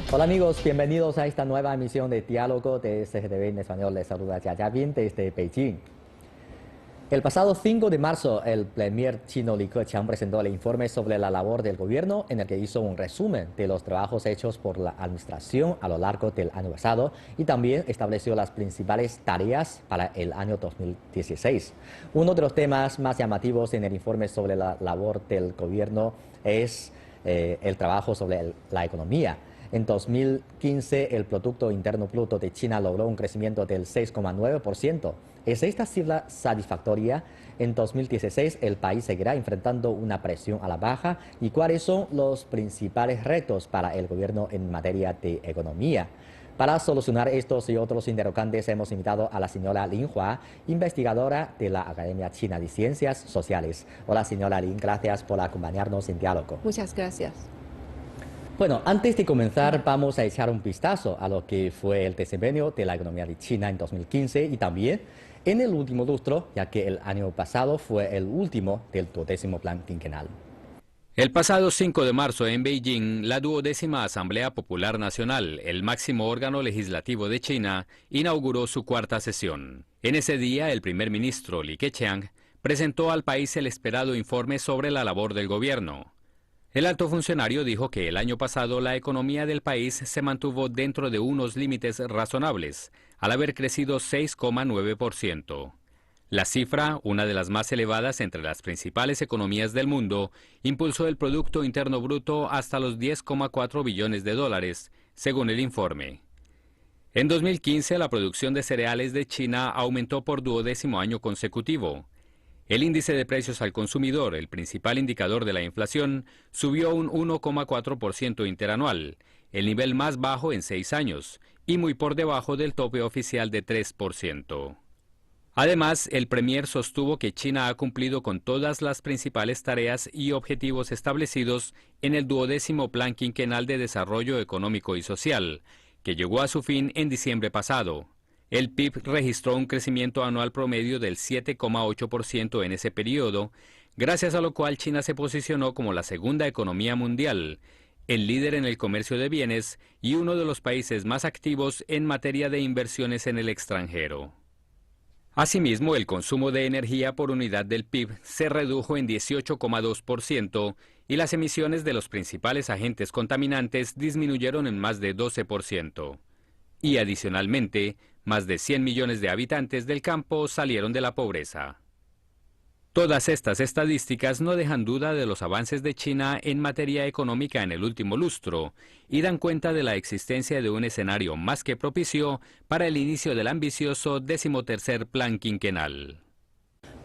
Hola amigos, bienvenidos a esta nueva emisión de Diálogo de CGTV en español. Les saluda Jia Jiabin desde Beijing. El pasado 5 de marzo, el premier chino Li Keqiang presentó el informe sobre la labor del gobierno, en el que hizo un resumen de los trabajos hechos por la administración a lo largo del año pasado y también estableció las principales tareas para el año 2016. Uno de los temas más llamativos en el informe sobre la labor del gobierno es el trabajo sobre la economía. En 2015, el Producto Interno Bruto de China logró un crecimiento del 6,9%. ¿Es esta cifra satisfactoria? En 2016, el país seguirá enfrentando una presión a la baja. ¿Y cuáles son los principales retos para el gobierno en materia de economía? Para solucionar estos y otros interrogantes, hemos invitado a la señora Lin Hua, investigadora de la Academia China de Ciencias Sociales. Hola, señora Lin, gracias por acompañarnos en diálogo. Muchas gracias. Bueno, antes de comenzar, vamos a echar un vistazo a lo que fue el desempeño de la economía de China en 2015 y también en el último lustro, ya que el año pasado fue el último del 12º plan quinquenal. El pasado 5 de marzo en Beijing, la 12ª Asamblea Popular Nacional, el máximo órgano legislativo de China, inauguró su cuarta sesión. En ese día, el primer ministro Li Keqiang presentó al país el esperado informe sobre la labor del gobierno. El alto funcionario dijo que el año pasado la economía del país se mantuvo dentro de unos límites razonables, al haber crecido 6,9%. La cifra, una de las más elevadas entre las principales economías del mundo, impulsó el Producto Interno Bruto hasta los 10,4 billones de dólares, según el informe. En 2015, la producción de cereales de China aumentó por 12º año consecutivo. El índice de precios al consumidor, el principal indicador de la inflación, subió un 1,4% interanual, el nivel más bajo en 6 años, y muy por debajo del tope oficial de 3%. Además, el premier sostuvo que China ha cumplido con todas las principales tareas y objetivos establecidos en el 12º Plan Quinquenal de Desarrollo Económico y Social, que llegó a su fin en diciembre pasado. El PIB registró un crecimiento anual promedio del 7,8% en ese periodo, gracias a lo cual China se posicionó como la segunda economía mundial, el líder en el comercio de bienes y uno de los países más activos en materia de inversiones en el extranjero. Asimismo, el consumo de energía por unidad del PIB se redujo en 18,2% y las emisiones de los principales agentes contaminantes disminuyeron en más de 12%. Y adicionalmente, más de 100 millones de habitantes del campo salieron de la pobreza. Todas estas estadísticas no dejan duda de los avances de China en materia económica en el último lustro y dan cuenta de la existencia de un escenario más que propicio para el inicio del ambicioso 13º Plan Quinquenal.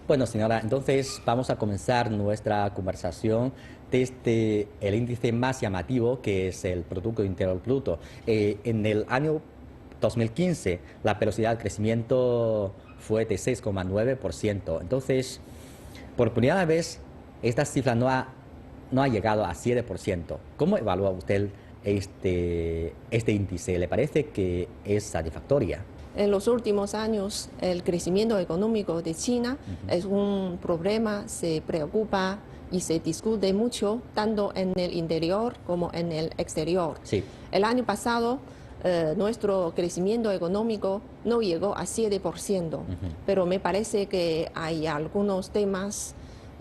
Bueno, señora, entonces vamos a comenzar nuestra conversación desde el índice más llamativo, que es el Producto Interno Bruto. En el año 2015, la velocidad de crecimiento fue de 6,9%. Entonces, por primera vez, esta cifra no ha llegado a 7%. ¿Cómo evalúa usted este índice? ¿Le parece que es satisfactoria? En los últimos años, el crecimiento económico de China es un problema, se preocupa y se discute mucho, tanto en el interior como en el exterior. Sí. El año pasado, nuestro crecimiento económico no llegó a 7%, pero me parece que hay algunos temas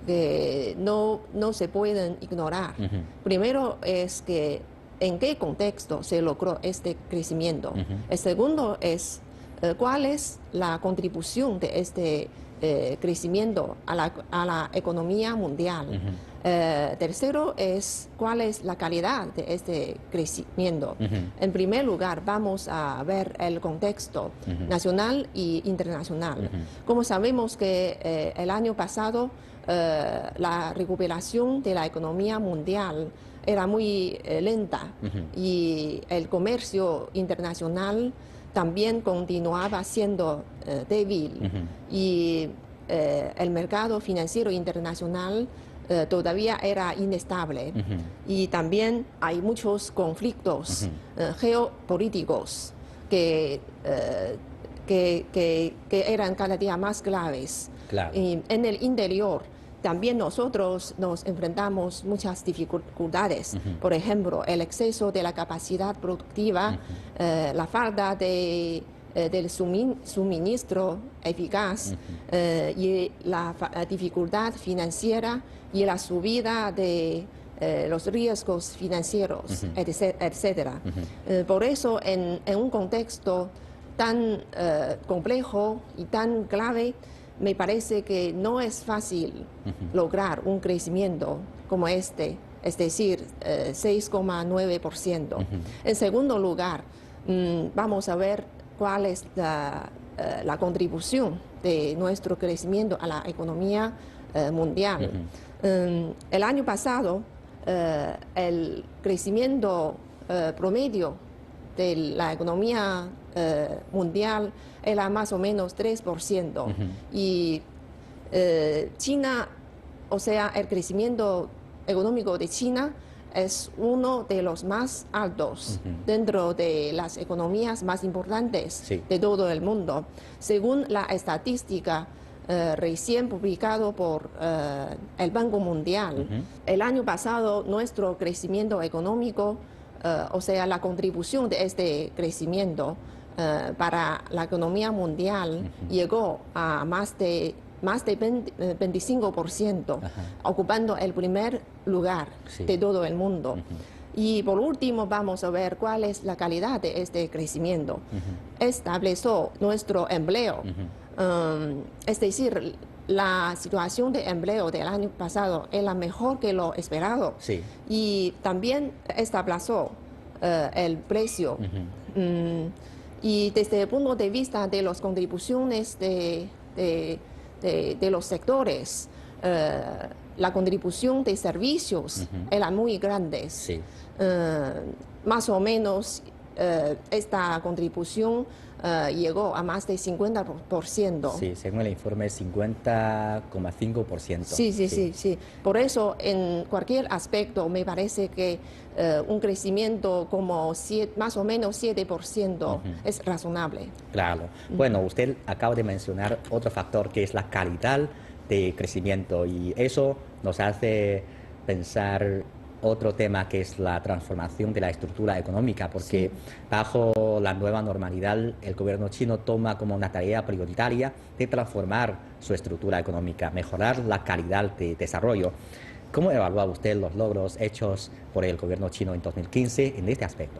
que no se pueden ignorar. Primero es que en qué contexto se logró este crecimiento. El segundo es cuál es la contribución de este crecimiento a la economía mundial. Tercero es cuál es la calidad de este crecimiento. En primer lugar, vamos a ver el contexto nacional e internacional. Como sabemos que el año pasado la recuperación de la economía mundial era muy lenta y el comercio internacional también continuaba siendo débil y el mercado financiero internacional todavía era inestable y también hay muchos conflictos geopolíticos que eran cada día más graves. Claro. Y en el interior también nosotros nos enfrentamos muchas dificultades. Por ejemplo, el exceso de la capacidad productiva, la falta de del suministro eficaz y la dificultad financiera y la subida de los riesgos financieros, etcétera. Por eso, en un contexto tan complejo y tan grave, me parece que no es fácil lograr un crecimiento como este, es decir, 6,9%. En segundo lugar, vamos a ver cuál es la contribución de nuestro crecimiento a la economía mundial. El año pasado, el crecimiento promedio de la economía mundial era más o menos 3%. Y China, o sea, el crecimiento económico de China es uno de los más altos dentro de las economías más importantes de todo el mundo. Según la estadística recién publicado por el Banco Mundial, el año pasado nuestro crecimiento económico, o sea, la contribución de este crecimiento para la economía mundial llegó a más de 25%, ocupando el primer lugar de todo el mundo. Y por último, vamos a ver cuál es la calidad de este crecimiento. Estableció nuestro empleo, es decir, la situación de empleo del año pasado es la mejor que lo esperado. Y también estableció el precio. Y desde el punto de vista de las contribuciones de los sectores, la contribución de servicios era muy grande. Más o menos esta contribución llegó a más de 50%. Sí, según el informe, 50,5%. Sí. Por eso, en cualquier aspecto, me parece que un crecimiento como más o menos 7% es razonable. Claro. Bueno, usted acaba de mencionar otro factor que es la calidad de crecimiento y eso nos hace pensar otro tema que es la transformación de la estructura económica, porque bajo la nueva normalidad el gobierno chino toma como una tarea prioritaria de transformar su estructura económica, mejorar la calidad de desarrollo. ¿Cómo evalúa usted los logros hechos por el gobierno chino en 2015 en este aspecto?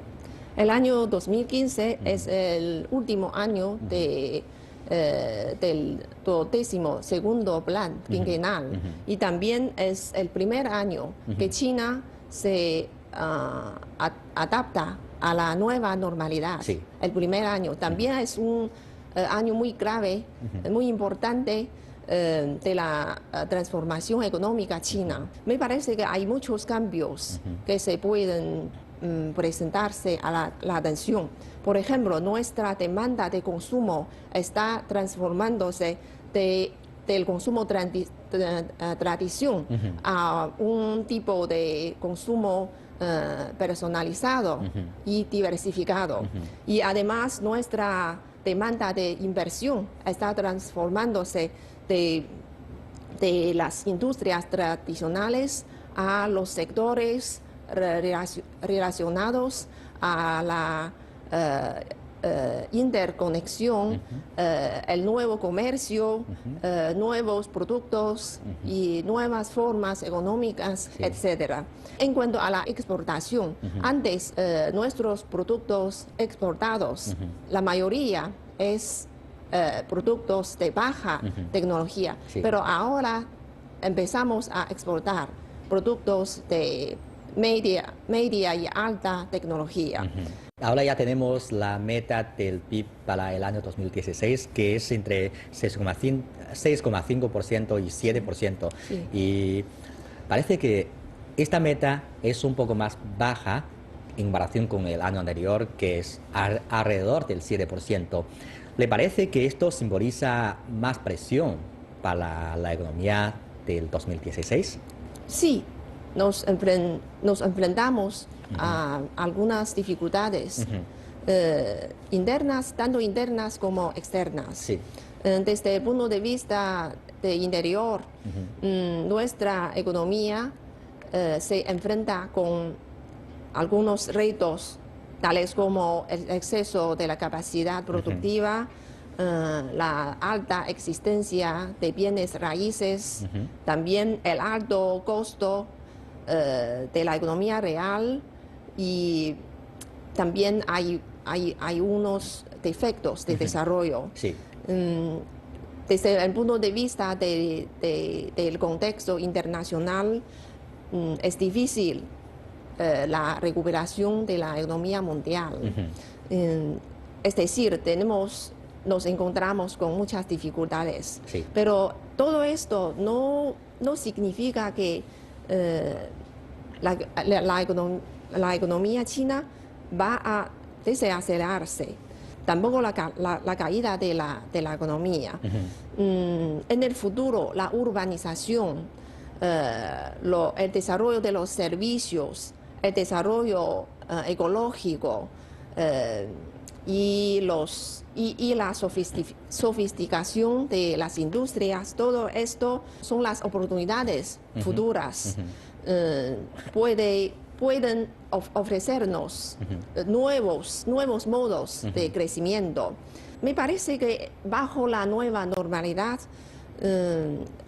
El año 2015 es el último año del 12º plan quinquenal y también es el primer año que China se adapta a la nueva normalidad. El primer año. También es un año muy grave, muy importante de la transformación económica china. Me parece que hay muchos cambios que se pueden presentarse a la atención. Por ejemplo, nuestra demanda de consumo está transformándose del consumo tradición a un tipo de consumo personalizado y diversificado. Y además nuestra demanda de inversión está transformándose de las industrias tradicionales a los sectores relacionados a la interconexión, el nuevo comercio, nuevos productos y nuevas formas económicas, etcétera. En cuanto a la exportación, antes nuestros productos exportados, la mayoría es productos de baja tecnología, pero ahora empezamos a exportar productos de media y alta tecnología. Ahora ya tenemos la meta del PIB para el año 2016, que es entre 6,5% y 7%. Y parece que esta meta es un poco más baja en comparación con el año anterior, que es alrededor del 7%. ¿Le parece que esto simboliza más presión para la economía del 2016? Sí, nos enfrentamos a algunas dificultades internas, tanto internas como externas. Desde el punto de vista de interior, nuestra economía se enfrenta con algunos retos, tales como el exceso de la capacidad productiva, la alta existencia de bienes raíces, también el alto costo de la economía real, y también hay unos defectos de desarrollo. Sí. Desde el punto de vista del contexto internacional, es difícil la recuperación de la economía mundial. Es decir, nos encontramos con muchas dificultades. Sí. Pero todo esto no significa que la economía china va a desacelerarse. Tampoco la caída de la economía. En el futuro, la urbanización, el desarrollo de los servicios, el desarrollo ecológico y la sofisticación de las industrias, todo esto son las oportunidades futuras. Pueden ofrecernos nuevos modos de crecimiento. Me parece que bajo la nueva normalidad,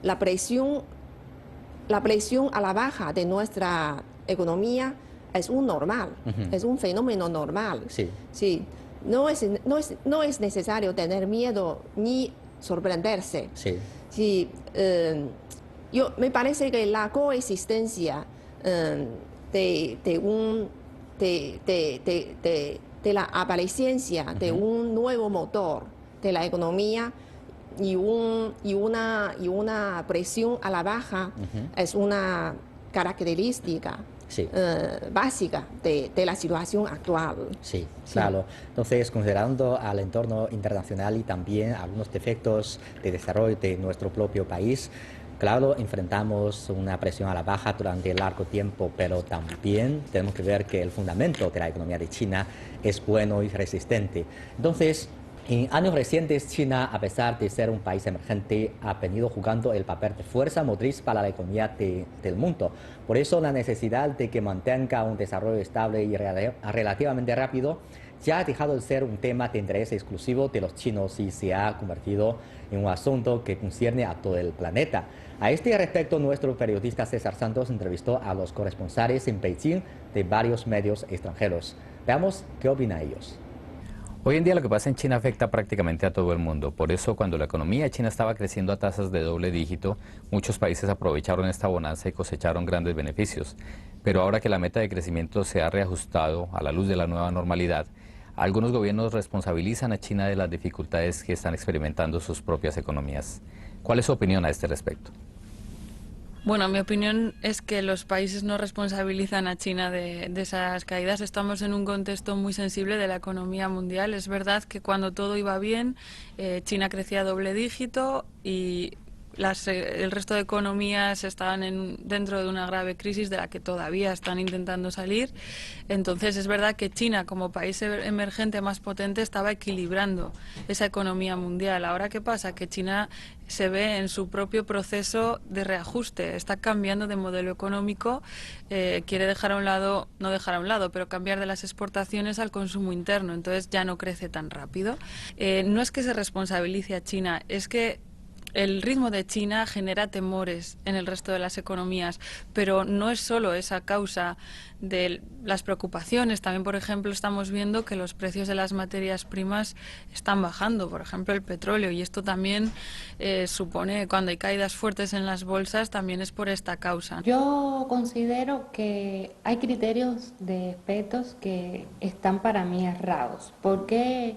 la presión a la baja de nuestra economía es es un fenómeno normal. Sí. Sí. No es necesario tener miedo ni sorprenderse. Sí. Sí, me parece que la coexistencia de la apariencia de un nuevo motor de la economía y una presión a la baja es una característica básica de la situación actual. Sí, claro. Entonces, considerando al entorno internacional y también algunos defectos de desarrollo de nuestro propio país, claro, enfrentamos una presión a la baja durante largo tiempo, pero también tenemos que ver que el fundamento de la economía de China es bueno y resistente. Entonces, en años recientes, China, a pesar de ser un país emergente, ha venido jugando el papel de fuerza motriz para la economía del mundo. Por eso, la necesidad de que mantenga un desarrollo estable y relativamente rápido ya ha dejado de ser un tema de interés exclusivo de los chinos y se ha convertido en un asunto que concierne a todo el planeta. A este respecto, nuestro periodista César Santos entrevistó a los corresponsales en Beijing de varios medios extranjeros. Veamos qué opinan ellos. Hoy en día lo que pasa en China afecta prácticamente a todo el mundo. Por eso, cuando la economía de China estaba creciendo a tasas de doble dígito, muchos países aprovecharon esta bonanza y cosecharon grandes beneficios. Pero ahora que la meta de crecimiento se ha reajustado a la luz de la nueva normalidad, algunos gobiernos responsabilizan a China de las dificultades que están experimentando sus propias economías. ¿Cuál es su opinión a este respecto? Bueno, mi opinión es que los países no responsabilizan a China de esas caídas. Estamos en un contexto muy sensible de la economía mundial. Es verdad que cuando todo iba bien, China crecía a doble dígito y el resto de economías estaban dentro de una grave crisis de la que todavía están intentando salir. Entonces es verdad que China, como país emergente más potente, estaba equilibrando esa economía mundial. Ahora, ¿qué pasa? Que China se ve en su propio proceso de reajuste, está cambiando de modelo económico, quiere dejar a un lado, no dejar a un lado, pero cambiar de las exportaciones al consumo interno, entonces ya no crece tan rápido. No es que se responsabilice a China, es que el ritmo de China genera temores en el resto de las economías, pero no es solo esa causa de las preocupaciones. También, por ejemplo, estamos viendo que los precios de las materias primas están bajando, por ejemplo, el petróleo, y esto también supone, cuando hay caídas fuertes en las bolsas, también es por esta causa. Yo considero que hay criterios de expertos que están para mí errados, porque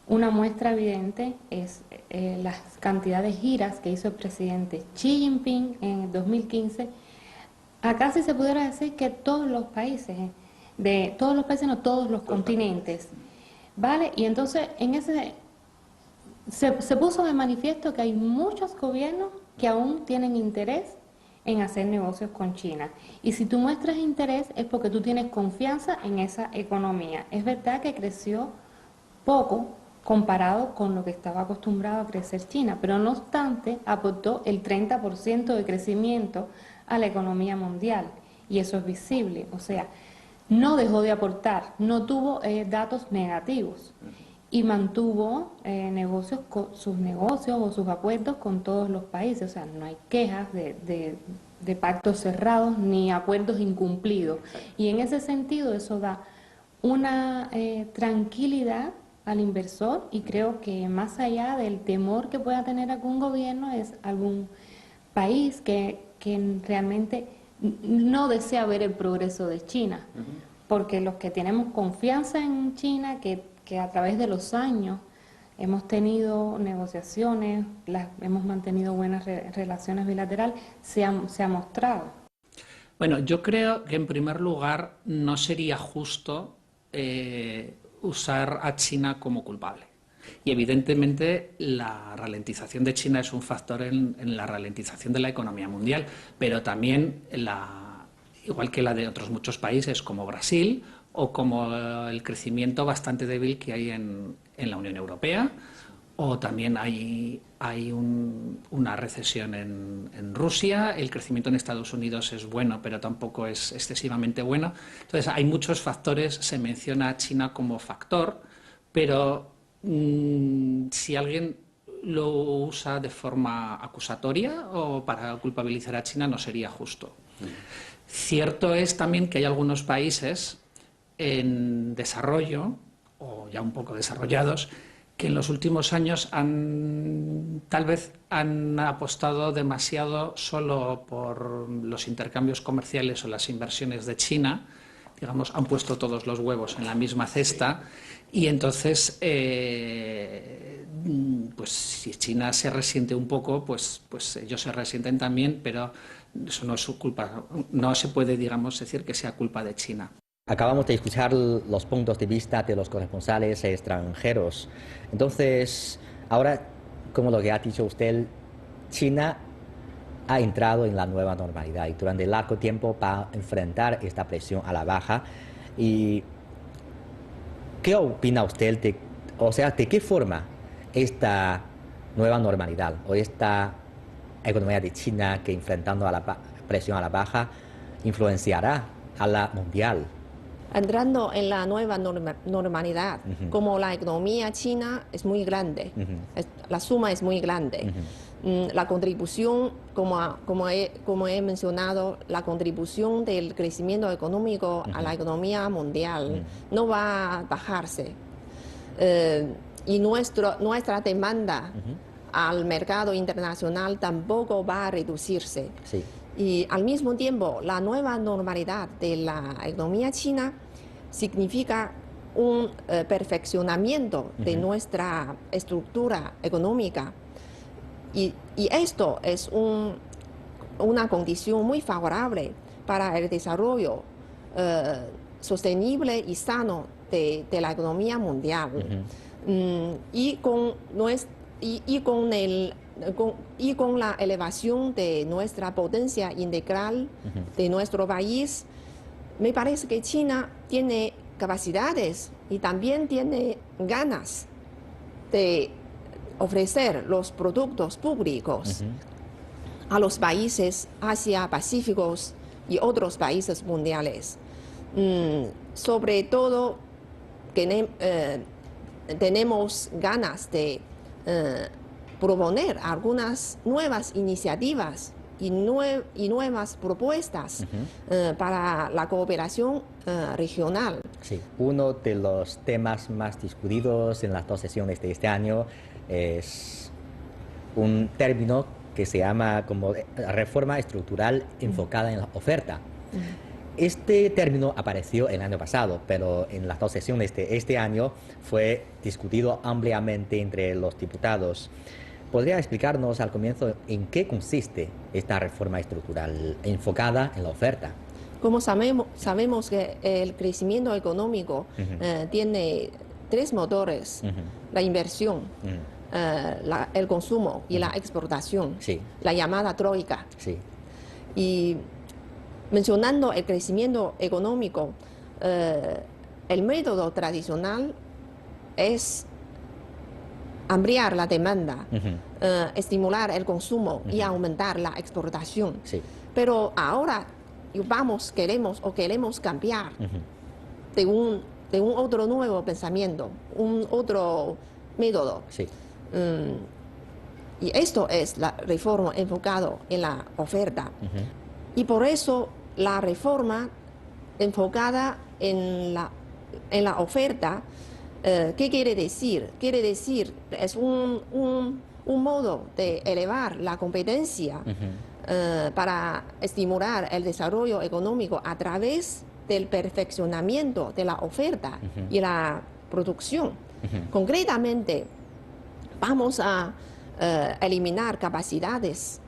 una muestra evidente es las cantidades de giras que hizo el presidente Xi Jinping en el 2015. Acá sí se pudiera decir que todos los países, no todos los continentes, ¿vale? Y entonces en ese se puso de manifiesto que hay muchos gobiernos que aún tienen interés en hacer negocios con China. Y si tú muestras interés es porque tú tienes confianza en esa economía. Es verdad que creció poco comparado con lo que estaba acostumbrado a crecer China, pero no obstante aportó el 30% de crecimiento a la economía mundial y eso es visible, o sea, no dejó de aportar, no tuvo datos negativos y mantuvo sus negocios o sus acuerdos con todos los países, o sea, no hay quejas de pactos cerrados ni acuerdos incumplidos y en ese sentido eso da una tranquilidad al inversor y creo que más allá del temor que pueda tener algún gobierno es algún país que realmente no desea ver el progreso de China, porque los que tenemos confianza en China, que a través de los años hemos tenido negociaciones, hemos mantenido buenas relaciones bilaterales, se ha mostrado. Bueno, yo creo que en primer lugar no sería justo usar a China como culpable. Y evidentemente la ralentización de China es un factor en la ralentización de la economía mundial, pero también igual que la de otros muchos países como Brasil o como el crecimiento bastante débil que hay en la Unión Europea, o también hay una recesión en Rusia, el crecimiento en Estados Unidos es bueno, pero tampoco es excesivamente bueno. Entonces hay muchos factores, se menciona a China como factor, pero si alguien lo usa de forma acusatoria o para culpabilizar a China no sería justo. Cierto es también que hay algunos países en desarrollo, o ya un poco desarrollados, que en los últimos años tal vez han apostado demasiado solo por los intercambios comerciales o las inversiones de China, digamos, han puesto todos los huevos en la misma cesta y entonces, pues si China se resiente un poco, pues ellos se resienten también, pero eso no es su culpa, no se puede, digamos, decir que sea culpa de China. Acabamos de escuchar los puntos de vista de los corresponsales extranjeros. Entonces, ahora, como lo que ha dicho usted, China ha entrado en la nueva normalidad y durante largo tiempo va a enfrentar esta presión a la baja. ¿Y qué opina usted de qué forma esta nueva normalidad o esta economía de China que enfrentando a la presión a la baja influenciará a la mundial? Entrando en la nueva normalidad, como la economía china es muy grande, la suma es muy grande, la contribución, como he mencionado, la contribución del crecimiento económico a la economía mundial no va a bajarse. Y nuestra demanda al mercado internacional tampoco va a reducirse. Sí. Y al mismo tiempo, la nueva normalidad de la economía china significa un perfeccionamiento de nuestra estructura económica. Y esto es una condición muy favorable para el desarrollo sostenible y sano de la economía mundial. Y con la elevación de nuestra potencia integral de nuestro país, me parece que China tiene capacidades y también tiene ganas de ofrecer los productos públicos a los países Asia-Pacíficos y otros países mundiales. Sobre todo, tenemos ganas de proponer algunas nuevas iniciativas y nuevas propuestas para la cooperación regional. Sí, uno de los temas más discutidos en las dos sesiones de este año es un término que se llama como reforma estructural enfocada en la oferta. Este término apareció el año pasado, pero en las dos sesiones de este año fue discutido ampliamente entre los diputados. ¿Podría explicarnos al comienzo en qué consiste esta reforma estructural enfocada en la oferta? Como sabemos que el crecimiento económico tiene tres motores: la inversión, el consumo y la exportación, Sí. la llamada troika. Sí. Y mencionando el crecimiento económico, el método tradicional es ampliar la demanda, estimular el consumo y aumentar la exportación. Sí. Pero ahora queremos cambiar de un otro nuevo pensamiento, un otro método. Sí. Y esto es la reforma enfocada en la oferta. Y por eso la reforma enfocada en la oferta, ¿qué quiere decir? Quiere decir, es un modo de elevar la competencia para estimular el desarrollo económico a través del perfeccionamiento de la oferta y la producción. Concretamente, vamos a eliminar capacidades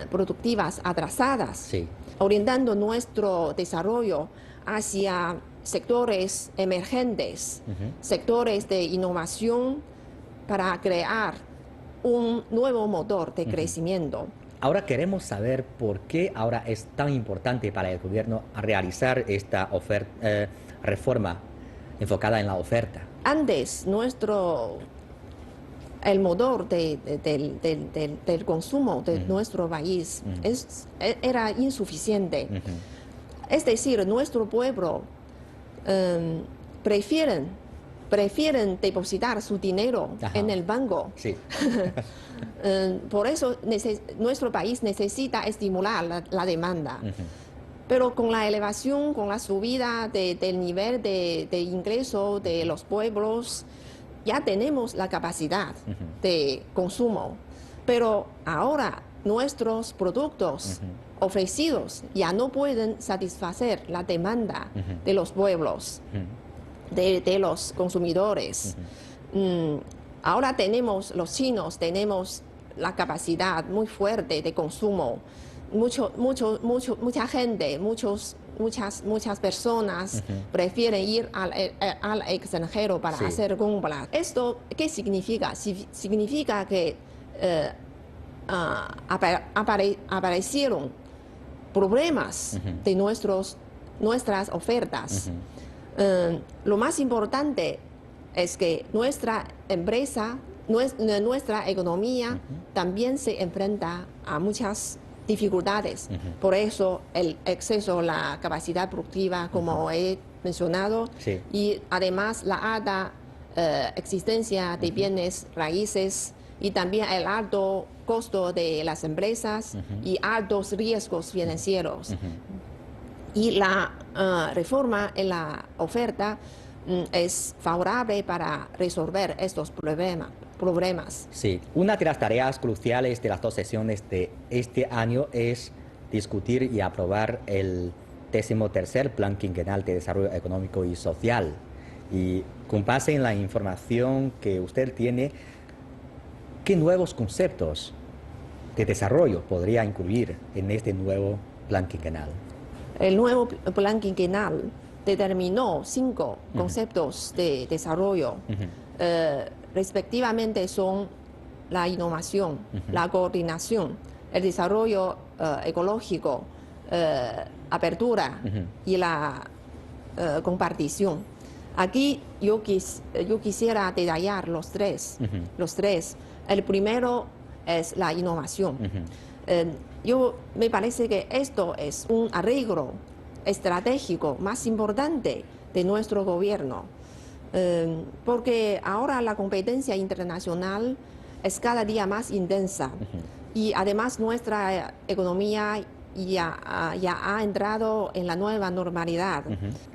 productivas atrasadas, Sí. orientando nuestro desarrollo hacia sectores emergentes, sectores de innovación para crear un nuevo motor de crecimiento. Ahora queremos saber por qué ahora es tan importante para el gobierno realizar esta reforma enfocada en la oferta. Antes, el motor del consumo de nuestro país era insuficiente. Es decir, nuestro pueblo prefieren depositar su dinero en el banco. Sí. Por eso nuestro país necesita estimular la demanda. Pero con la elevación, con la subida del nivel de ingreso de los pueblos, ya tenemos la capacidad de consumo. Pero ahora nuestros productos ofrecidos ya no pueden satisfacer la demanda de los pueblos, de los consumidores. Ahora los chinos tenemos la capacidad muy fuerte de consumo. Mucha gente, muchas personas prefieren ir al extranjero para hacer compras. ¿Esto qué significa? Significa que aparecieron problemas de nuestras ofertas. Lo más importante es que nuestra empresa, nuestra economía también se enfrenta a muchas dificultades. Por eso el exceso, la capacidad productiva, como he mencionado, y además la alta existencia de bienes raíces y también el alto costo de las empresas y altos riesgos financieros. Y la reforma en la oferta es favorable para resolver estos problemas. Sí, una de las tareas cruciales de las dos sesiones de este año es discutir y aprobar el 13º Plan Quinquenal de Desarrollo Económico y Social. Y con base en la información que usted tiene, ¿qué nuevos conceptos de desarrollo podría incluir en este nuevo Plan Quinquenal? El nuevo Plan Quinquenal determinó 5 conceptos de desarrollo. Respectivamente son la innovación, la coordinación, el desarrollo ecológico, apertura y la compartición. Aquí yo quisiera detallar los tres. El primero es la innovación. Me parece que esto es un arreglo estratégico más importante de nuestro gobierno. Porque ahora la competencia internacional es cada día más intensa y además nuestra economía ya ha entrado en la nueva normalidad.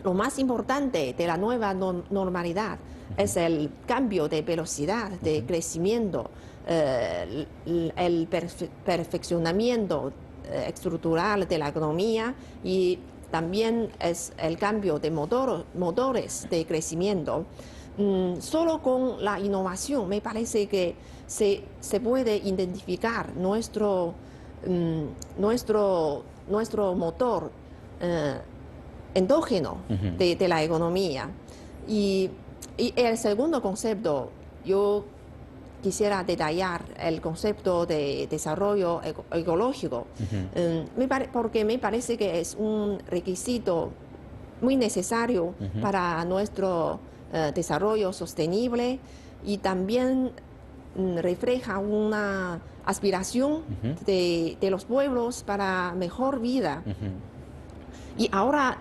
Lo más importante de la nueva normalidad es el cambio de velocidad de crecimiento, el perfeccionamiento estructural de la economía y también es el cambio de motores de crecimiento. Solo con la innovación me parece que se puede identificar nuestro motor endógeno de la economía. Y el segundo concepto, yo quisiera detallar el concepto de desarrollo ecológico, porque me parece que es un requisito muy necesario para nuestro desarrollo sostenible y también refleja una aspiración de los pueblos para mejor vida. Y ahora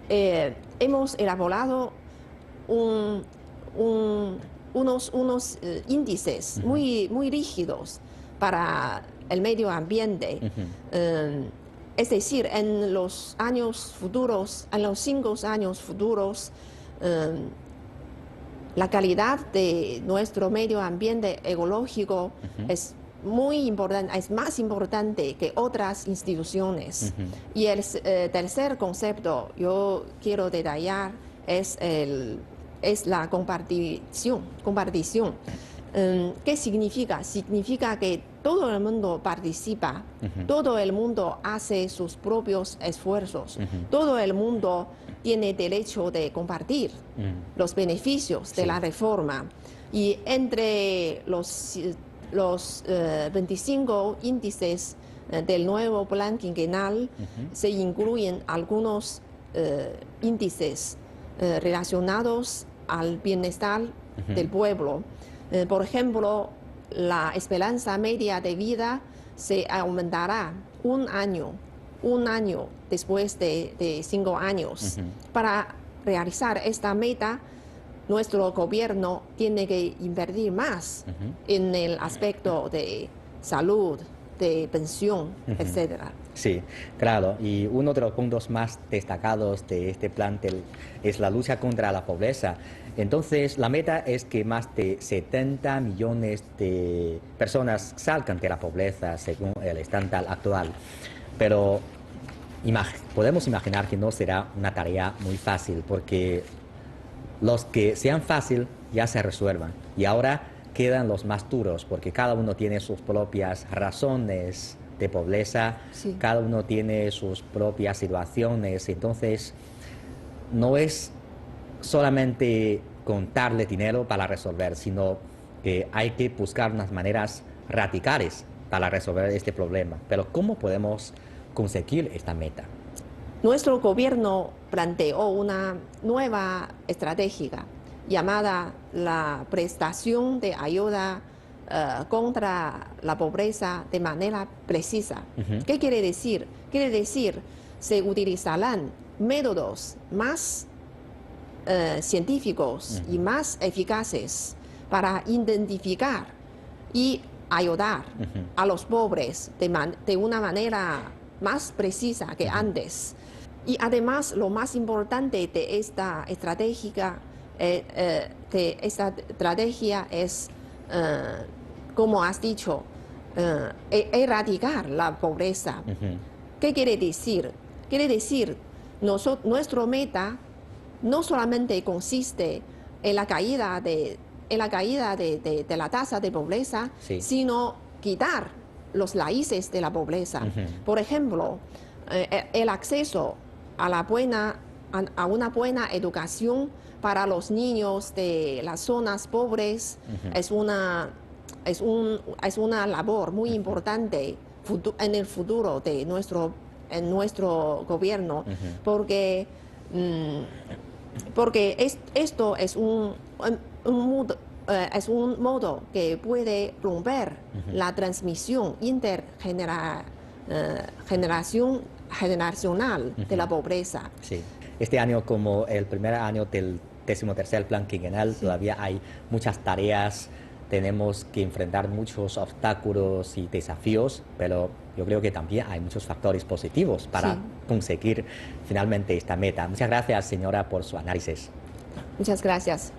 hemos elaborado unos índices muy rígidos para el medio ambiente. Es decir, en los años futuros, en los 5 años futuros, la calidad de nuestro medio ambiente ecológico es muy importante, es más importante que otras instituciones. Y el tercer concepto yo quiero detallar es la compartición. ¿Qué significa? Significa que todo el mundo participa, todo el mundo hace sus propios esfuerzos, todo el mundo tiene derecho de compartir los beneficios de la reforma. Y entre los 25 índices del nuevo plan quinquenal se incluyen algunos índices relacionados al bienestar del pueblo. Por ejemplo, la esperanza media de vida se aumentará un año después de 5 años. Para realizar esta meta, nuestro gobierno tiene que invertir más en el aspecto de salud, de pensión, etcétera. Sí, claro. Y uno de los puntos más destacados de este plan es la lucha contra la pobreza. Entonces, la meta es que más de 70 millones de personas salgan de la pobreza según el estándar actual. Pero podemos imaginar que no será una tarea muy fácil, porque los que sean fácil ya se resuelvan. Y ahora quedan los más duros, porque cada uno tiene sus propias razones de pobreza, cada uno tiene sus propias situaciones. Entonces, no es solamente contarle dinero para resolver, sino que hay que buscar unas maneras radicales para resolver este problema. Pero ¿cómo podemos conseguir esta meta? Nuestro gobierno planteó una nueva estrategia llamada la prestación de ayuda contra la pobreza de manera precisa. ¿Qué quiere decir? Quiere decir, se utilizarán métodos más científicos y más eficaces para identificar y ayudar a los pobres de una manera más precisa que antes. Y además, lo más importante de esta estrategia es, como has dicho, erradicar la pobreza. ¿Qué quiere decir? Quiere decir, nuestra meta no solamente consiste en la caída de la tasa de pobreza, sino quitar los raíces de la pobreza. Por ejemplo, el acceso a una buena educación para los niños de las zonas pobres es una labor muy importante en el futuro de nuestro gobierno, porque esto es un modo que puede romper la transmisión generacional de la pobreza. Sí. Este año, como el primer año del 13º plan quinquenal, todavía hay muchas tareas, tenemos que enfrentar muchos obstáculos y desafíos, pero yo creo que también hay muchos factores positivos para conseguir finalmente esta meta. Muchas gracias, señora, por su análisis. Muchas gracias.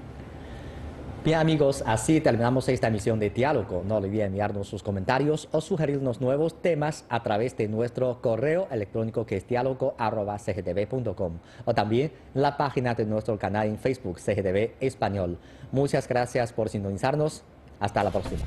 Bien, amigos, así terminamos esta emisión de Diálogo. No olviden enviarnos sus comentarios o sugerirnos nuevos temas a través de nuestro correo electrónico, que es diálogo@cgtv.com, o también en la página de nuestro canal en Facebook, CGTV Español. Muchas gracias por sintonizarnos. Hasta la próxima.